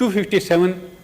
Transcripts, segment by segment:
257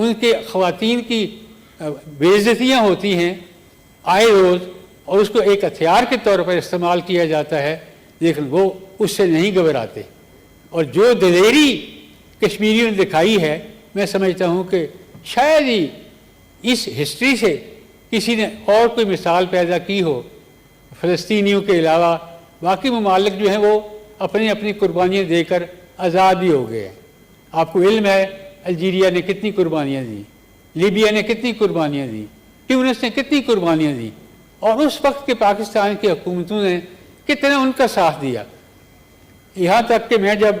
ان کے خواتین کی بے عزتیاں ہوتی ہیں آئے روز، اور اس کو ایک ہتھیار کے طور پر استعمال کیا جاتا ہے، لیکن وہ اس سے نہیں گھبراتے۔ اور جو دلیری کشمیریوں نے دکھائی ہے، میں سمجھتا ہوں کہ شاید ہی اس ہسٹری سے کسی نے اور کوئی مثال پیدا کی ہو۔ فلسطینیوں کے علاوہ باقی ممالک جو ہیں وہ اپنی اپنی قربانیاں دے کر آزاد بھی ہو گئے ہیں۔ آپ کو علم ہے الجیریا نے کتنی قربانیاں دیں، لیبیا نے کتنی قربانیاں دیں، ٹیونس نے کتنی قربانیاں دیں، اور اس وقت کے پاکستان کی حکومتوں نے کتنا ان کا ساتھ دیا۔ یہاں تک کہ میں جب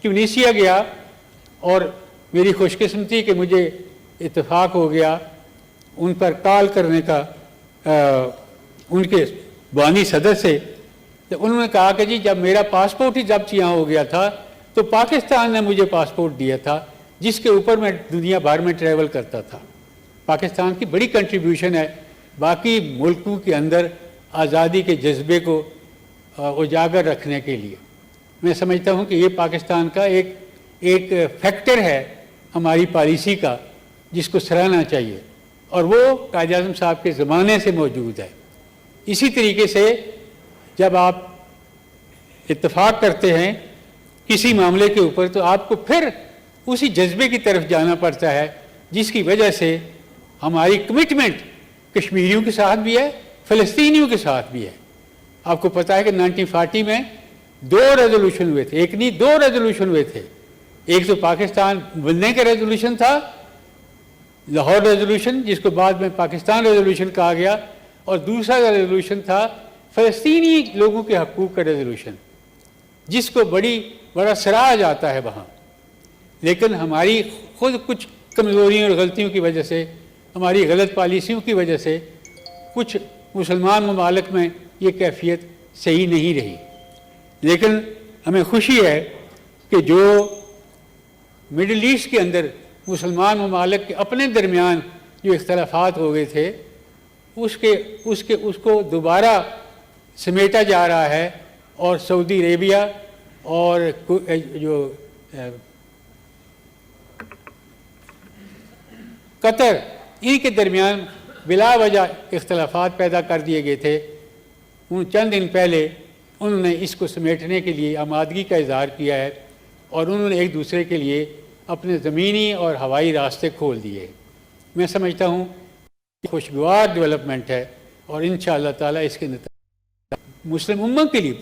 ٹیونیسیا گیا اور میری خوش قسمتی کہ مجھے اتفاق ہو گیا ان پر کال کرنے کا ان کے بانی صدر سے، تو انہوں نے کہا کہ جی جب میرا پاسپورٹ ہی ضبط یہاں ہو گیا تھا تو پاکستان نے مجھے پاسپورٹ دیا تھا جس کے اوپر میں دنیا بھر میں ٹریول کرتا تھا۔ پاکستان کی بڑی کنٹریبیوشن ہے باقی ملکوں کے اندر آزادی کے جذبے کو اجاگر رکھنے کے لیے۔ میں سمجھتا ہوں کہ یہ پاکستان کا ایک فیکٹر ہے ہماری پالیسی کا جس کو سراہنا چاہیے، اور وہ قائد اعظم صاحب کے زمانے سے موجود ہے۔ اسی طریقے سے جب آپ اتفاق کرتے ہیں کسی معاملے کے اوپر تو آپ کو پھر اسی جذبے کی طرف جانا پڑتا ہے جس کی وجہ سے ہماری کمٹمنٹ کشمیریوں کے ساتھ بھی ہے، فلسطینیوں کے ساتھ بھی ہے۔ آپ کو پتہ ہے کہ 1940 میں 2 ریزولوشن ہوئے تھے، ایک نہیں 2 ریزولوشن ہوئے تھے۔ ایک تو پاکستان بننے کا ریزولوشن تھا، لاہور ریزولوشن، جس کو بعد میں پاکستان ریزولوشن کہا گیا، اور دوسرا ریزولوشن تھا فلسطینی لوگوں کے حقوق کا ریزولوشن، جس کو بڑا سراہا جاتا ہے وہاں۔ لیکن ہماری خود کچھ کمزوریوں اور غلطیوں کی وجہ سے، ہماری غلط پالیسیوں کی وجہ سے کچھ مسلمان ممالک میں یہ کیفیت صحیح نہیں رہی۔ لیکن ہمیں خوشی ہے کہ جو مڈل ایسٹ کے اندر مسلمان ممالک کے اپنے درمیان جو اختلافات ہو گئے تھے اس کو دوبارہ سمیٹا جا رہا ہے، اور سعودی عربیہ اور جو قطر، ان کے درمیان بلا وجہ اختلافات پیدا کر دیے گئے تھے۔ چند دن پہلے انہوں نے اس کو سمیٹنے کے لیے آمادگی کا اظہار کیا ہے، اور انہوں نے ایک دوسرے کے لیے اپنے زمینی اور ہوائی راستے کھول دیے۔ میں سمجھتا ہوں کہ خوشگوار ڈیولپمنٹ ہے، اور انشاءاللہ تعالیٰ اس کے نتائج مسلم امت کے لیے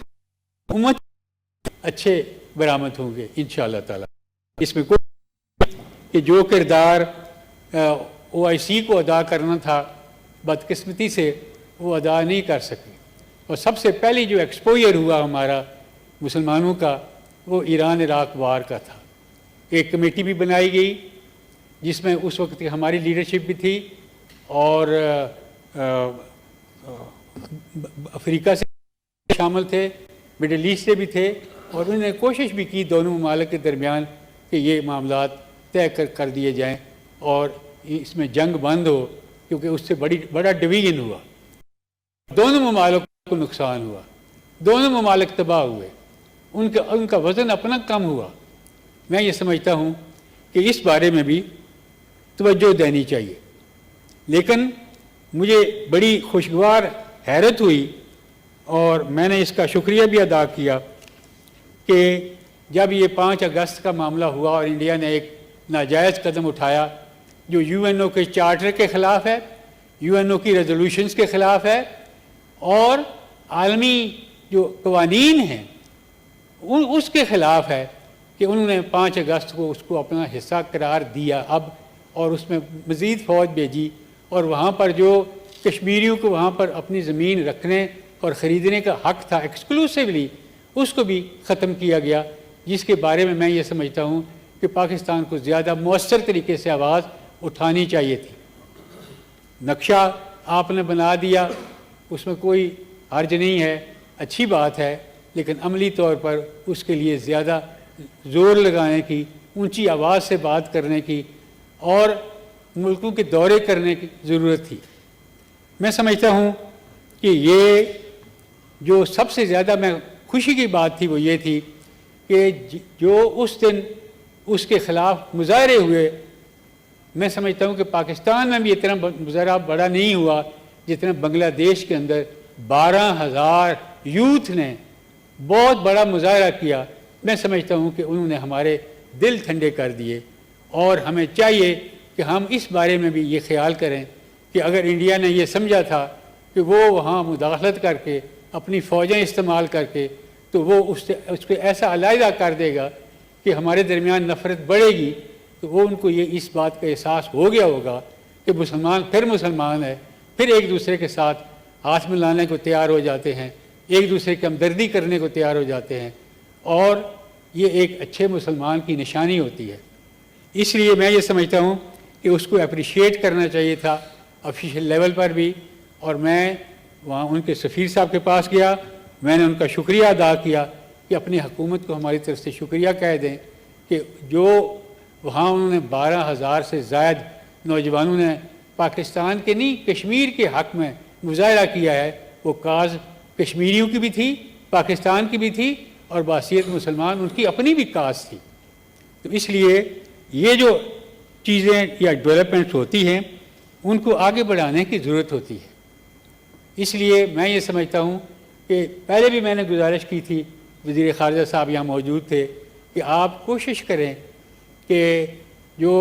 امت اچھے برآمد ہوں گے انشاءاللہ تعالیٰ۔ اس میں کوئی کہ جو کردار OIC کو ادا کرنا تھا بدقسمتی سے وہ ادا نہیں کر سکے، اور سب سے پہلی جو ایکسپوئر ہوا ہمارا مسلمانوں کا وہ ایران عراق وار کا تھا۔ ایک کمیٹی بھی بنائی گئی جس میں اس وقت ہماری لیڈرشپ بھی تھی، اور افریقہ سے شامل تھے، مڈل ایسٹ سے بھی تھے، اور انہوں نے کوشش بھی کی دونوں ممالک کے درمیان کہ یہ معاملات طے کر دیے جائیں اور اس میں جنگ بند ہو، کیونکہ اس سے بڑا ڈویژن ہوا، دونوں ممالک کو نقصان ہوا، دونوں ممالک تباہ ہوئے، ان کا وزن اپنا کم ہوا۔ میں یہ سمجھتا ہوں کہ اس بارے میں بھی توجہ دینی چاہیے۔ لیکن مجھے بڑی خوشگوار حیرت ہوئی، اور میں نے اس کا شکریہ بھی ادا کیا کہ جب یہ 5 اگست کا معاملہ ہوا اور انڈیا نے ایک ناجائز قدم اٹھایا جو UNO کے چارٹر کے خلاف ہے، UNO کی ریزولوشنز کے خلاف ہے، اور عالمی جو قوانین ہیں اس کے خلاف ہے، کہ انہوں نے 5 اگست کو اس کو اپنا حصہ قرار دیا اب، اور اس میں مزید فوج بھیجی، اور وہاں پر جو کشمیریوں کو وہاں پر اپنی زمین رکھنے اور خریدنے کا حق تھا ایکسکلوسیولی، اس کو بھی ختم کیا گیا، جس کے بارے میں یہ سمجھتا ہوں کہ پاکستان کو زیادہ مؤثر طریقے سے آواز اٹھانی چاہیے تھی۔ نقشہ آپ نے بنا دیا، اس میں کوئی حرج نہیں ہے، اچھی بات ہے، لیکن عملی طور پر اس کے لیے زیادہ زور لگانے کی، اونچی آواز سے بات کرنے کی، اور ملکوں کے دورے کرنے کی ضرورت تھی۔ میں سمجھتا ہوں کہ یہ جو سب سے زیادہ میں خوشی کی بات تھی وہ یہ تھی کہ جو اس دن اس کے خلاف مظاہرے ہوئے میں سمجھتا ہوں کہ پاکستان میں بھی اتنا ذرا بڑا نہیں ہوا جتنا بنگلہ دیش کے اندر 12,000 یوتھ نے بہت بڑا مظاہرہ کیا. میں سمجھتا ہوں کہ انہوں نے ہمارے دل ٹھنڈے کر دیے، اور ہمیں چاہیے کہ ہم اس بارے میں بھی یہ خیال کریں کہ اگر انڈیا نے یہ سمجھا تھا کہ وہ وہاں مداخلت کر کے اپنی فوجیں استعمال کر کے تو وہ اس کو ایسا علیحدہ کر دے گا کہ ہمارے درمیان نفرت بڑھے گی، تو وہ ان کو یہ اس بات کا احساس ہو گیا ہوگا کہ مسلمان پھر مسلمان ہے، پھر ایک دوسرے کے ساتھ ہاتھ ملانے کو تیار ہو جاتے ہیں، ایک دوسرے کی ہمدردی کرنے کو تیار ہو جاتے ہیں، اور یہ ایک اچھے مسلمان کی نشانی ہوتی ہے. اس لیے میں یہ سمجھتا ہوں کہ اس کو اپریشیٹ کرنا چاہیے تھا آفیشیل لیول پر بھی. اور میں وہاں ان کے سفیر صاحب کے پاس گیا، میں نے ان کا شکریہ ادا کیا کہ اپنی حکومت کو ہماری طرف سے شکریہ کہہ دیں کہ جو وہاں انہوں نے 12,000 سے زائد نوجوانوں نے پاکستان کے نہیں کشمیر کے حق میں مظاہرہ کیا ہے، وہ کاز کشمیریوں کی بھی تھی، پاکستان کی بھی تھی، اور بحیثیت مسلمان ان کی اپنی بھی کاز تھی. تو اس لیے یہ جو چیزیں یا ڈیولپمنٹس ہوتی ہیں ان کو آگے بڑھانے کی ضرورت ہوتی ہے. اس لیے میں یہ سمجھتا ہوں کہ پہلے بھی میں نے گزارش کی تھی، وزیر خارجہ صاحب یہاں موجود تھے، کہ آپ کوشش کریں کہ جو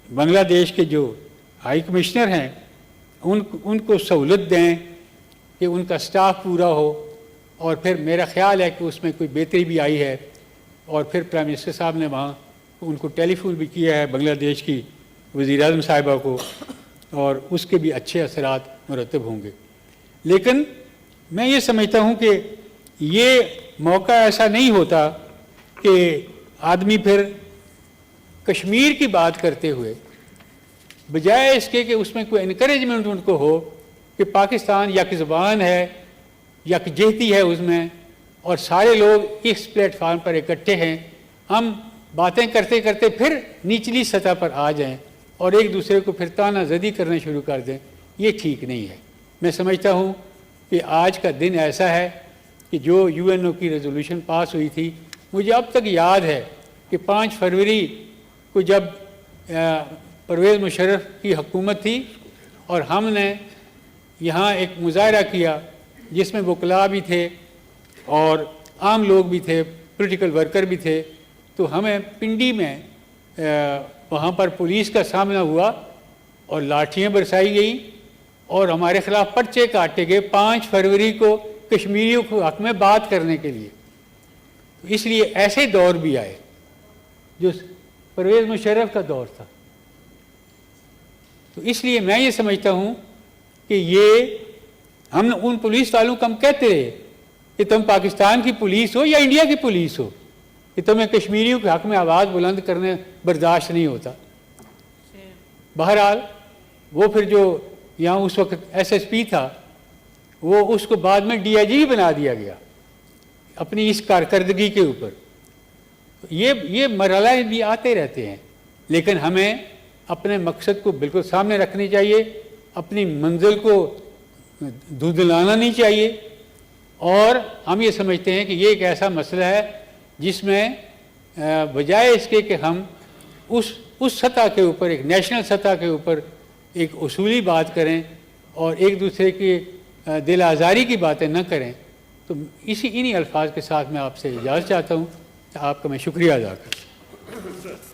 بنگلہ دیش کے جو ہائی کمشنر ہیں ان کو سہولت دیں کہ ان کا سٹاف پورا ہو. اور پھر میرا خیال ہے کہ اس میں کوئی بہتری بھی آئی ہے، اور پھر پرائم منسٹر صاحب نے وہاں ان کو ٹیلی فون بھی کیا ہے بنگلہ دیش کی وزیر اعظم صاحبہ کو، اور اس کے بھی اچھے اثرات مرتب ہوں گے. لیکن میں یہ سمجھتا ہوں کہ یہ موقع ایسا نہیں ہوتا کہ آدمی پھر کشمیر کی بات کرتے ہوئے بجائے اس کے کہ اس میں کوئی انکریجمنٹ ان کو ہو کہ پاکستان یک زبان ہے، یکجہتی ہے اس میں، اور سارے لوگ اس پلیٹ فارم پر اکٹھے ہیں، ہم باتیں کرتے کرتے پھر نچلی سطح پر آ جائیں اور ایک دوسرے کو پھر تانا زدی کرنا شروع کر دیں، یہ ٹھیک نہیں ہے. میں سمجھتا ہوں کہ آج کا دن ایسا ہے کہ جو UN کی ریزولوشن پاس ہوئی تھی، مجھے اب تک یاد ہے کہ 5 فروری کو جب پرویز مشرف کی حکومت تھی اور ہم نے یہاں ایک مظاہرہ کیا جس میں وکلاء بھی تھے اور عام لوگ بھی تھے، پولیٹیکل ورکر بھی تھے، تو ہمیں پنڈی میں وہاں پر پولیس کا سامنا ہوا اور لاٹھیاں برسائی گئیں اور ہمارے خلاف پرچے کاٹے گئے 5 فروری کو کشمیریوں کے حق میں بات کرنے کے لیے. اس لیے ایسے دور بھی آئے جو پرویز مشرف کا دور تھا. تو اس لیے میں یہ سمجھتا ہوں کہ یہ ہم ان پولیس والوں کو ہم کہتے رہے کہ تم پاکستان کی پولیس ہو یا انڈیا کی پولیس ہو کہ تمہیں کشمیریوں کے حق میں آواز بلند کرنے برداشت نہیں ہوتا. بہرحال وہ پھر جو یہاں اس وقت SSP تھا وہ اس کو بعد میں DIG بنا دیا گیا اپنی اس کارکردگی کے اوپر. یہ مرحلے بھی آتے رہتے ہیں، لیکن ہمیں اپنے مقصد کو بالکل سامنے رکھنی چاہیے، اپنی منزل کو دھندلانا نہیں چاہیے. اور ہم یہ سمجھتے ہیں کہ یہ ایک ایسا مسئلہ ہے جس میں بجائے اس کے کہ ہم اس سطح کے اوپر، ایک نیشنل سطح کے اوپر ایک اصولی بات کریں اور ایک دوسرے کی دل آزاری کی باتیں نہ کریں، تو انہی الفاظ کے ساتھ میں آپ سے اجازت چاہتا ہوں. آپ کا میں شکریہ ادا کرتا ہوں.